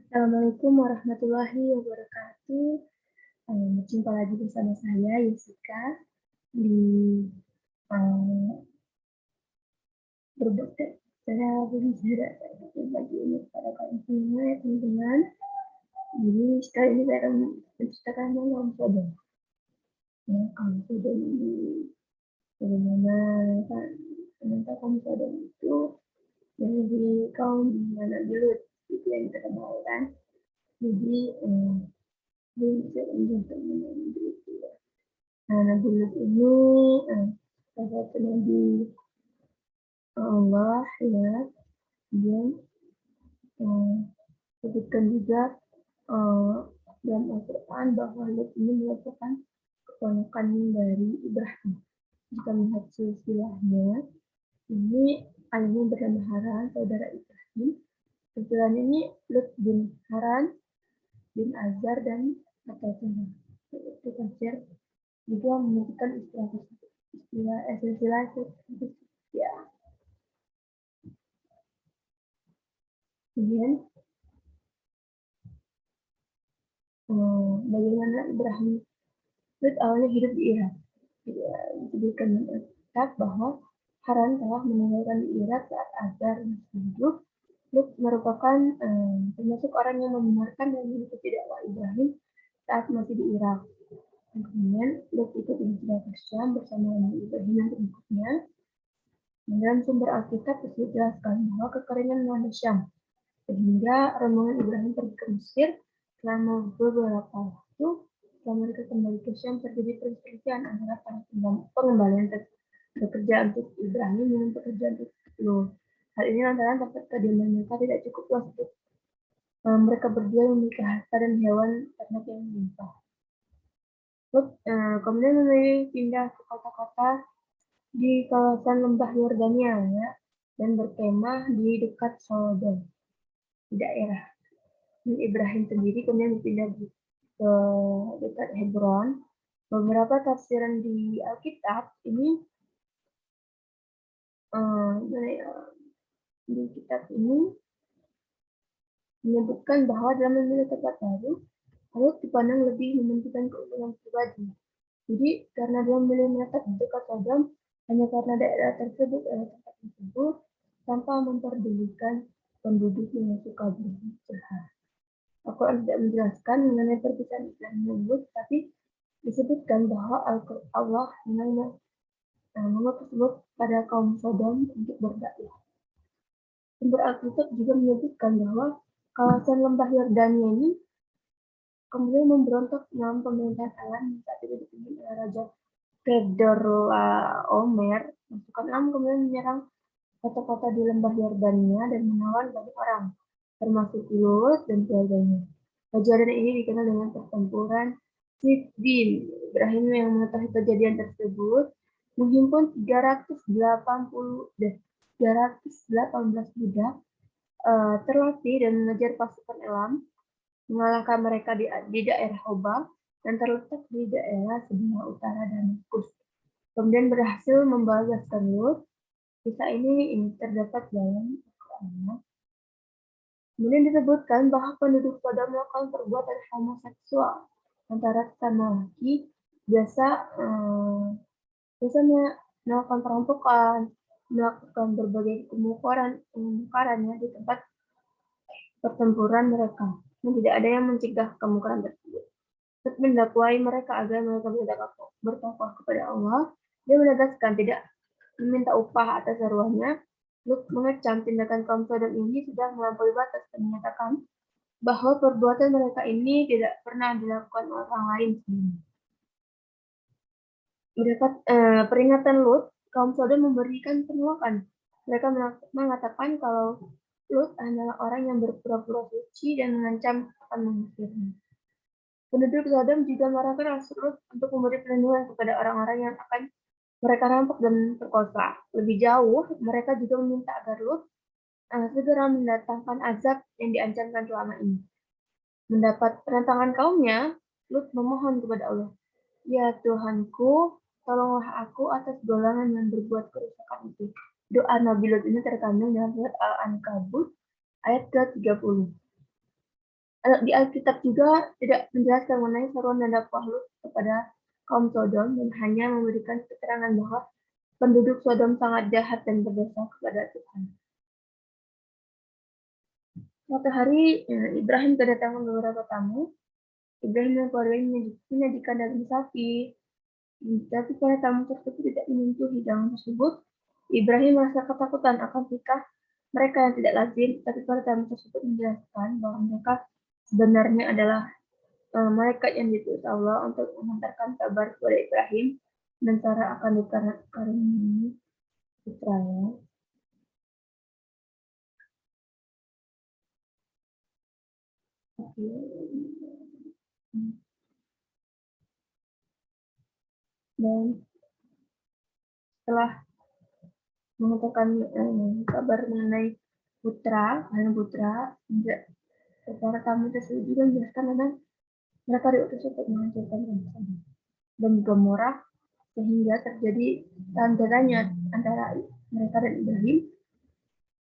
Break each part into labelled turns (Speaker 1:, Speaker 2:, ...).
Speaker 1: Assalamualaikum warahmatullahi wabarakatuh. Berjumpa lagi bersama saya Yusika di berbeda cara berbicara bagi ini pada kalian semua ya teman-teman. Jadi sekali ini saya akan menceritakan tentang sodom. Ya, kaum sodom ini bagaimana kan ternyata kaum sodom itu dari kaum anak Lut itu yang kita kenal kan. Jadi dia bisa menjadi itu. Nah, Nabi Lut ini salah satu nabi Allah ya, dia sebutkan juga eh, dalam Al-Quran bahwa Lut ini merupakan keponakan dari Ibrahim. Jika melihat silsilahnya, ini ayahnya bernama Haran, saudara Ibrahim. Silsilahnya ini Lut bin Haran bin Azar dan Atazara. Itu tafsir juga menyebutkan istilah tersebut. Silsilah tersebut ya. Kemudian bagaimana Ibrahim Lut awalnya hidup di Irak. Ya, disebutkan dalam kitab bahwa Haran telah meninggalkan di Irak saat Azar masih hidup. Lut merupakan termasuk orang yang membenarkan dan mengikuti dakwah Ibrahim saat masih di Irak. Dan kemudian Lut ikut hijrah ke Syam bersama Nabi Ibrahim dan pengikutnya. Dalam sumber Alkitab dijelaskan bahwa kekeringan melanda Syam, sehingga rombongan Ibrahim pergi ke Mesir selama beberapa waktu. Setelah mereka kembali ke Syam, terjadi perselisihan antara para pengembalian bekerja untuk Ibrahim dengan pekerjaan untuk Lut. Hal ini lantaran tempat kediaman mereka tidak cukup luas untuk mereka berdua memiliki harta dan hewan ternak yang melimpah. Lut kemudian memilih pindah ke kota-kota di kawasan lembah Yordania ya, dan berkemah di dekat Sodom, di daerah Ibrahim sendiri kemudian dipindah ke dekat Hebron. Beberapa tafsiran di Alkitab ini di kitab ini menyebutkan bahwa dalam memilih tempat baru harus dipandang lebih mementingkan keuntungan pribadi. Jadi karena dia memilih menetap di dekat Sodom hanya karena daerah tersebut adalah tempat tersebut tanpa memperdulikan penduduk yang suka berjahat. Aku tidak menjelaskan mengenai perpisahan Islam Lut, tapi disebutkan bahwa Allah mengutus Lut pada kaum Sodom untuk berdakwah. Sumber Alkitab juga menyebutkan bahwa kawasan lembah Yordania ini kemudian memberontak dalam pemerintahan Alam saat itu dipimpin oleh Raja Kedorlaomer. Pasukan Alam kemudian menyerang kota-kota di lembah Yordania dan menawan banyak orang, termasuk Lut dan keluarganya. Kejadian ini dikenal dengan pertempuran Siffin. Ibrahim yang mengetahui kejadian tersebut menghimpun 318 budak terlatih dan mengejar pasukan Elam, mengalahkan mereka di daerah Hoba dan terletak di daerah sebelah utara Damaskus. Kemudian berhasil membalaskan Lut. Kisah ini terdapat dalam Al-Quran. Kemudian disebutkan bahwa penduduk Sodom melakukan perbuatan homoseksual antara sesama laki, biasanya melakukan perampokan, melakukan berbagai kemungkaran di tempat pertempuran mereka. Dan tidak ada yang mencegah kemungkaran tersebut. Untuk mendakwai mereka agar mereka bertakwa kepada Allah, dia menegaskan tidak meminta upah atas seruannya. Lut mengecam tindakan kaum Sodom ini sudah melampaui batas dan menyatakan bahwa perbuatan mereka ini tidak pernah dilakukan orang lain sendiri. Mendapat peringatan Lut, kaum Sodom memberikan penolakan. Mereka mengatakan kalau Lut adalah orang yang berpura-pura suci dan mengancam akan mengusirnya. Penduduk Sodom juga marah keras Lut untuk memberi perlindungan kepada orang-orang yang akan mereka rampok dan perkosa. Lebih jauh, mereka juga meminta agar Lut segera mendatangkan azab yang diancamkan selama ini. Mendapat penentangan kaumnya, Lut memohon kepada Allah, "Ya Tuhanku, tolonglah aku atas golongan yang berbuat kerusakan itu." Doa Nabi Lut ini terkandung dalam surat Al-Ankabut ayat ke-30. Di Alkitab juga tidak menjelaskan mengenai seruan dan dakwah Lut kepada kaum Sodom dan hanya memberikan keterangan bahwa penduduk Sodom sangat jahat dan berdosa kepada Tuhan. Suatu hari Ibrahim kedatangan beberapa tamu. Ibrahim dan keluarganya menyajikan daging sapi. Tapi para tamu tersebut tidak menyentuh hidangan tersebut. Ibrahim merasa ketakutan akan sikap mereka yang tidak lazim, tapi para tamu tersebut menjelaskan bahwa mereka sebenarnya adalah malaikat yang diutus Allah untuk mengantarkan kabar kepada Ibrahim dan Sarah akan dikaruniai putranya. Dan setelah mengatakan kabar mengenai putra, para tamu tersebut juga menjelaskan tentang mereka diutus untuk menghancurkan bangsa dan Gomora sehingga terjadi tanda-tanya antara mereka dan Ibrahim.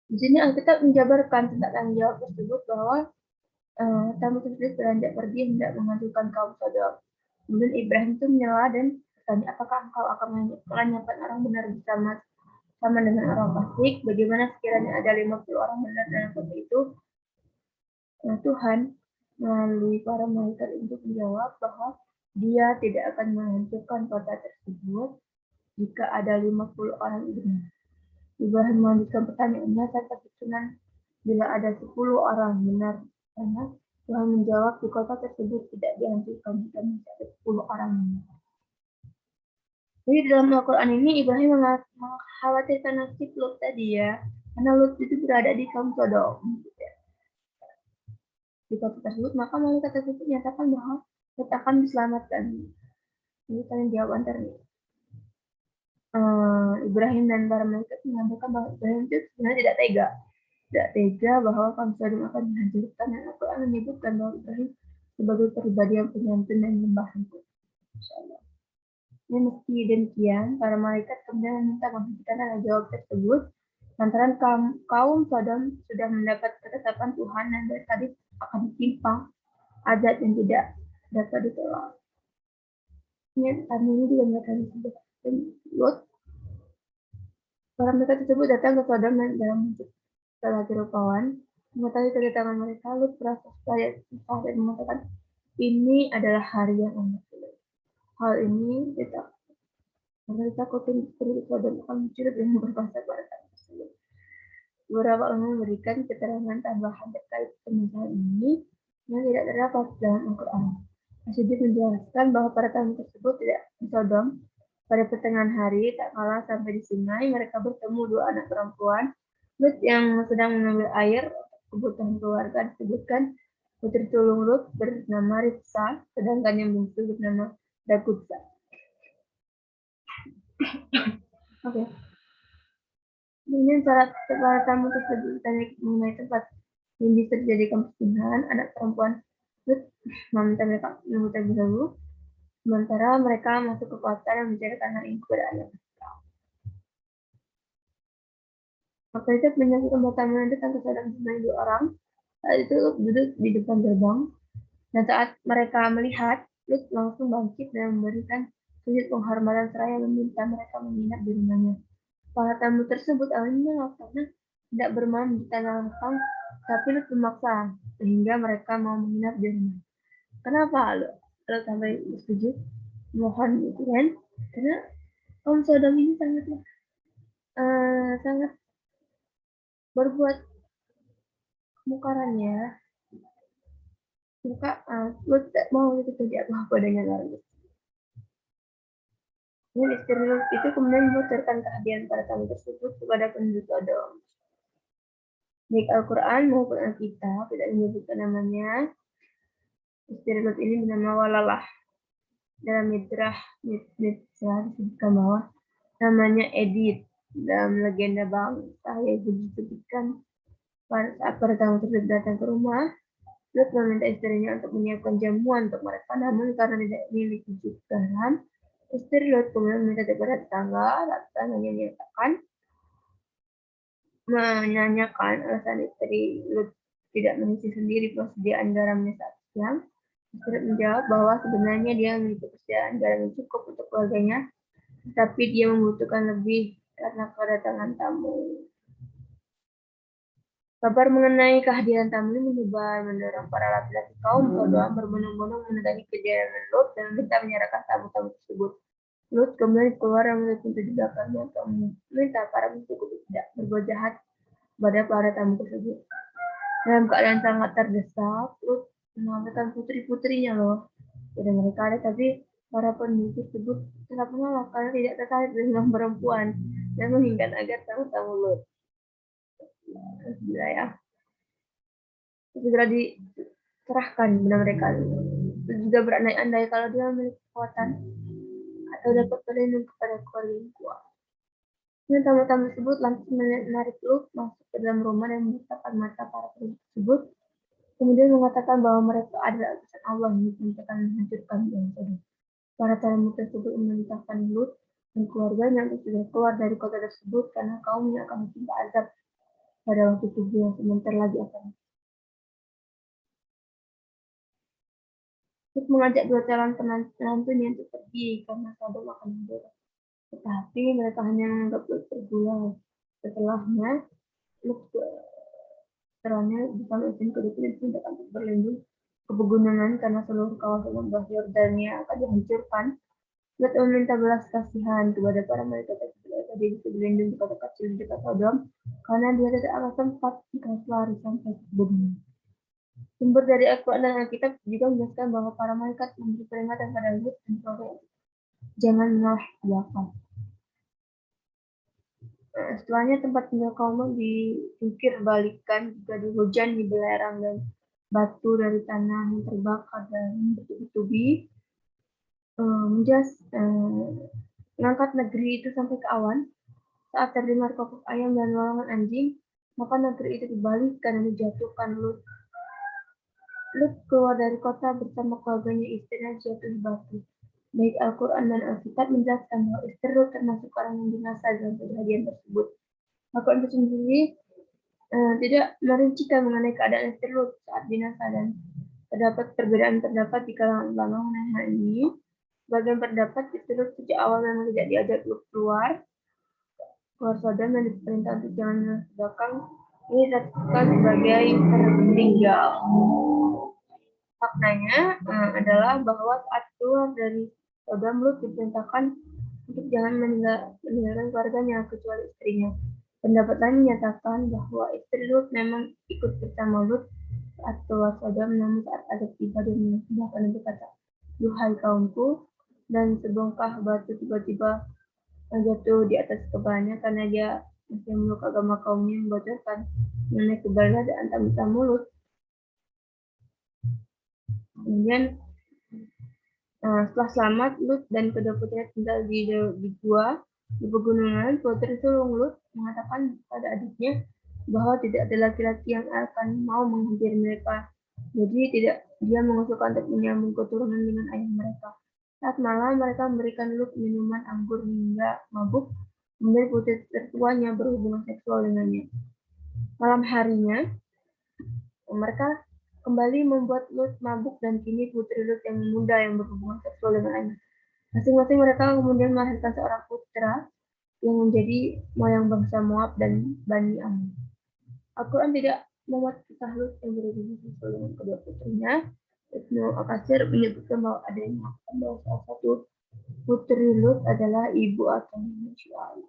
Speaker 1: Di sini Alkitab menjabarkan tentang tanggung jawab tersebut bahwa tamu tersebut beranjak pergi hendak menghancurkan kaum Sodom. Kemudian Ibrahim itu menyela dan bertanya, apakah engkau akan melenyapkan orang benar sama dengan orang fasik? Bagaimana sekiranya ada 50 orang benar dalam kota itu? Tuhan melalui para malaikat untuk menjawab bahwa dia tidak akan menghancurkan kota tersebut jika ada 50 orang benar. Ibrahim melanjutkan pertanyaannya tanpa susunan bila ada 10 orang benar. Karena Tuhan menjawab di kota tersebut tidak dihancurkan jika masih ada 10 orang benar. Jadi dalam Al-Quran ini Ibrahim mengkhawatirkan nasib Lut tadi ya. Karena Lut itu berada di kaum Sodom. Di kota tersebut, maka malaikat tersebut menyatakan bahwa Lut akan diselamatkan. Ini tanya jawab antaranya. Ibrahim dan para malaikat menyampaikan bahwa Ibrahim itu sebenarnya tidak tega bahwa kaum Sodom akan dihancurkan, dan Al-Quran menyebutkan bahwa Ibrahim sebagai pribadi yang penyantun dan lembah lembut. Meski demikian, para malaikat kemudian meminta menghentikan tanya jawab tersebut lantaran kaum Sodom sudah mendapat ketetapan Tuhan dan dari tadi akan ditimpang azab yang tidak dapat ditolak. Kami ini juga mengatakan Lut. Para mereka tersebut datang ke Sodom dan dalam bentuk lelaki rupawan. Mengetahui kedatangan mereka, Lut merasa susah dan mengatakan, ini adalah hari yang amat sulit. Hal ini tidak. Mereka kotin penduduk Sodom akan mencuri dengan berbahasa Barat tersebut. Beberapa ulama memberikan keterangan tambahan terkait pernyataan ini yang tidak terdapat dalam Al-Quran. Asyidid menjelaskan bahwa para tamu tersebut tidak di Sodom. Pada pertengahan hari, tak kalah sampai di sungai, mereka bertemu dua anak perempuan Lut yang sedang mengambil air kebutuhan keluarga. Disebutkan putri sulung Lut bernama Rifsa, sedangkan yang bungsu bernama Dagutsa. Oke. Kemudian para tamu tersebut bertanya mengenai tempat yang bisa dijadikan persinggahan. Anak perempuan Lut meminta mereka menunggu terlebih dahulu, sementara mereka masuk ke kota dan menceritakan hal ini kepada anak mereka. Maka itu menyaksikan bahwa tamu yang datang ke Sodom sebanyak 2 orang. Saat itu Lut duduk di depan gerbang, dan saat mereka melihat, Lut langsung bangkit dan memberikan sujud penghormatan seraya meminta mereka menginap di rumahnya. Para tamu tersebut awalnya menolak karena tidak bermain di tanah lapang, tapi Lut memaksa sehingga mereka mau menginap di rumah. Kenapa Lut sampai setuju? Mohon gitu kan? Karena kaum Sodom ini sangat berbuat kemungkaran ya. Maka Lut tidak mau itu terjadi apa-apa dengan orang itu. Dan istri Lut itu kemudian membocorkan kehadiran para tamu tersebut kepada penduduk Sodom. Baik Al-Quran maupun Alkitab tidak menyebutkan namanya. Istri Lut ini bernama Walalah. Dalam Midrash disebutkan bahwa namanya Edith. Dalam legenda bangsa Yahudi disebutkan saat para tamu tersebut datang ke rumah, Lut meminta istrinya untuk menyiapkan jamuan untuk mereka, namun karena tidak memiliki garam, istri Lut kemudian meminta kepada tetangga, tetangganya menanyakan alasan istri Lut tidak mengisi sendiri persediaan garamnya saat siang. Istri menjawab bahwa sebenarnya dia memiliki persediaan garam yang cukup untuk keluarganya, tapi dia membutuhkan lebih karena kedatangan tamu. Kabar mengenai kehadiran tamu ini menyebar, mendorong para laki-laki kaum Sodom berbondong-bondong mendatangi kediaman Lot dan meminta menyerahkan tamu-tamu tersebut. Lot kemudian keluar dan menutup pintu di belakangnya untuk meminta para musuh tidak berbuat jahat pada para tamu tersebut. Dalam keadaan sangat terdesak, Lot menawarkan putri-putrinya loh. Tidak mereka ada, tapi para penduduk tersebut tetap menolak karena tidak tertarik dengan perempuan dan menginginkan agar tamu-tamu Lot ya segera diserahkan kepada mereka. Juga berandai-andai kalau dia memiliki kekuatan atau dapat berlindung kepada keluarga yang kuat. Dan tamu-tamu tersebut langsung menarik Lot masuk ke dalam rumah dan membutakan mata para penduduk tersebut. Kemudian mengatakan bahwa mereka adalah utusan Allah yang akan menghancurkan bangsa. Para tamu tersebut memerintahkan Lot dan keluarganya untuk segera keluar dari kota tersebut karena kaumnya akan ditimpa azab pada waktu tubuh yang sebentar lagi akan. Lot mengajak dua calon penantunya untuk pergi karena Sodom akan hancur. Tetapi mereka hanya menganggap Lot tergulai. Setelahnya, Lot setelahnya bersama istri kedua diperintahkan untuk berlindung ke pegunungan karena seluruh kawasan lembah Yordania akan dihancurkan. Lot meminta belas kasihan kepada para malaikat tersebut agar dia bisa berlindung di kota kecil di dekat Sodom karena dia tidak akan sempat jika lari sampai ke pegunungan. Sumber dari Al-Quran dan Alkitab juga menjelaskan bahwa para malaikat memberi peringatan pada Lot dan keluarga jangan menoleh ke belakang. Setelahnya tempat tinggal kaum diukir balikan jika hujan di belerang dan batu dari tanah yang terbakar dan bertubi-tubi mengangkat negeri itu sampai ke awan. Saat terdengar kokok ayam dan lolongan anjing, maka negeri itu dibalikkan dan dijatuhkan. Lot keluar dari kota bersama keluarganya, istrinya jatuh di batu. Baik Al-Quran dan Alkitab menjelaskan bahwa istri Lot termasuk orang yang binasa dalam kejadian tersebut. Al-Quran itu sendiri tidak merincikan mengenai keadaan istri Lot saat binasa dan terdapat perbedaan pendapat di kalangan ulama mengenai hal ini. Sebagian pendapat istri Lot sejak awal memang tidak diajak keluar Sodom dan diperintah untuk jangan menoleh ke belakang. Ini ditetapkan sebagai tertinggal. Maknanya adalah bahwa saat keluar dari Sodom, Lot diperintahkan untuk jangan meninggalkan keluarganya kecuali istrinya. Pendapat lain menyatakan bahwa istri Lot memang ikut bersama Lot saat keluar Sodom, namun saat ada tiba dia menambahkan dan berkata, "Duhai kaumku," dan sebongkah batu tiba-tiba jatuh di atas kepalanya karena dia masih memeluk agama kaumnya, membocorkan mengenai keberadaan tamu-tamu Lot. Kemudian setelah selamat, Lot dan kedua putrinya tinggal di gua di pegunungan. Putri sulung Lot mengatakan pada adiknya bahwa tidak ada laki-laki yang akan mau menghampiri mereka. Jadi dia mengusulkan untuk menyambung keturunan dengan ayah mereka. Saat malam mereka memberikan Lot minuman anggur hingga mabuk. Kemudian putri tertuanya berhubungan seksual dengannya. Malam harinya mereka kembali membuat Lot mabuk dan kini putri Lot yang muda yang berhubungan seksual dengan ayah. Masing-masing mereka kemudian melahirkan seorang putra yang menjadi moyang bangsa Moab dan Bani Ammon. Al-Quran tidak memuat kisah Lot yang berhubungan seksual dengan kedua putrinya. Ibnu Al-Katsir menyebutkan bahwa ada yang mengatakan bahwa salah satu putri Lot adalah ibu atau Syuaib.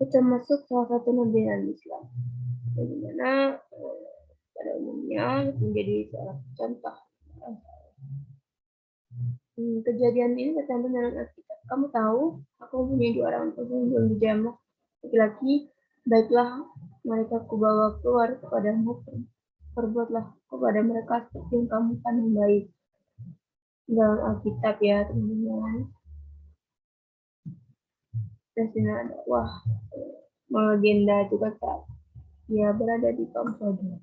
Speaker 1: Itu termasuk salah satu nabi Islam. Bagaimana pada umumnya menjadi salah contoh. Kejadian ini tercantum dalam Alkitab. Kamu tahu, aku mempunyai dua orang tua yang belum dijamak laki-laki. Baiklah, mereka kubawa keluar kepadamu. Perbuatlah kepada mereka seperti yang kamu pandang baik. Dalam Alkitab ya, teman-teman. Dan sini ada, legenda juga saat dia berada di kaum Sodom.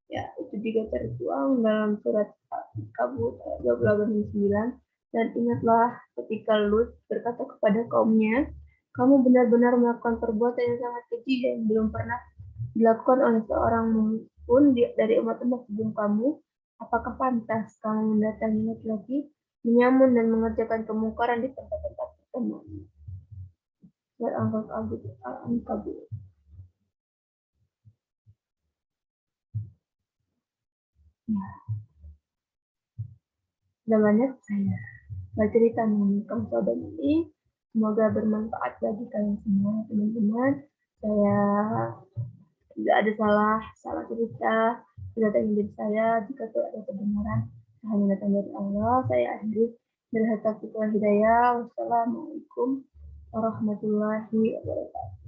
Speaker 1: Ya, itu juga tertuang dalam surat Al-Kabut 28:9. Dan ingatlah ketika Lot berkata kepada kaumnya, kamu benar-benar melakukan perbuatan yang sangat keji dan belum pernah dilakukan oleh seorang pun dari umat-umat sebelum kamu, apakah pantas kamu mendatangi laki-laki, menyamun dan mengerjakan kemungkaran di tempat-tempat pertemuan? Surat Al-Ankabut. Ya, sudah banyak saya bercerita mengenai kaum ini. Semoga bermanfaat bagi kalian semua, teman-teman. Saya tidak ada salah cerita, tidak datang dari saya. Jika tidak ada kebenaran, hanya datang dari Allah. Saya akhiri berharap kita hidayah. Wassalamualaikum warahmatullahi wabarakatuh.